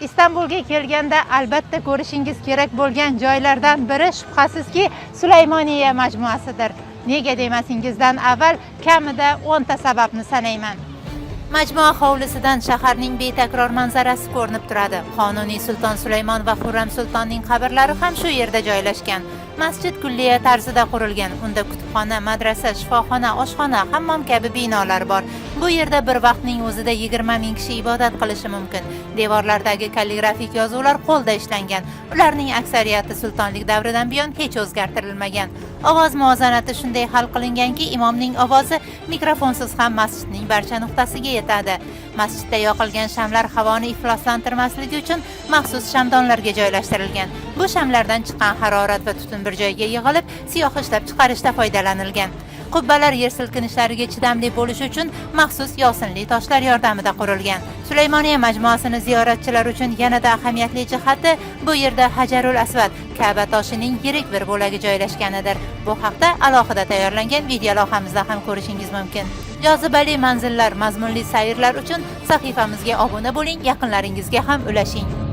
Istanbulga kelganda albatta ko'rishingiz kerak bo'lgan joylardan biri shubhasizki Sulaymoniya majmuasidir. Nega demasingizdan avval kamida 10 ta sababni sanayman. Majmua hovlisidan shaharning betakror manzarasi ko'rinib turadi. Qonuniy Sulton Sulaymon va Xurram Sultonning qabrlari ham shu yerda joylashgan. Masjid kulliya tarzida qurilgan. Unda kutubxona, madrasa, shifoxona, oshxona, hammom kabi binolar bor. Bu yerda bir vaqtning o'zida 20 ming kishi ibodat qilishi mumkin. Devorlardagi kalligrafik yozuvlar qo'lda ishlangan. Ularning aksariyati sultonlik davridan buyon hech o'zgartirilmagan. Ovoz muvozanati shunday hal qilinganki, imomning ovozi mikrofonsiz ham masjidning barcha nuqtasiga yetadi. Masjidda yoqilgan shamlar havoni ifloslantirmasligi uchun maxsus shamdonlarga joylashtirilgan. Bu shamlardan chiqqan harorat va tutun bir joyga yig'ilib, siyoh ishlab chiqarishda foydalanilgan. Qubbalar yer silkinishlariga chidamli bo'lishi uchun maxsus yosinli toshlar yordamida qurilgan. Sulaymoniya majmuasini ziyoratchilar uchun yanada ahamiyatli jihati bu yerda Hajarul Asvad, Ka'ba toshining yirik bir bo'lagi joylashganidir. Bu haqda alohida tayyorlangan video lavhamizda ham ko'rishingiz mumkin. Jozibali manzillar, mazmunli sayrlar uchun sahifamizga obuna bo'ling, yaqinlaringizga ham ulashing.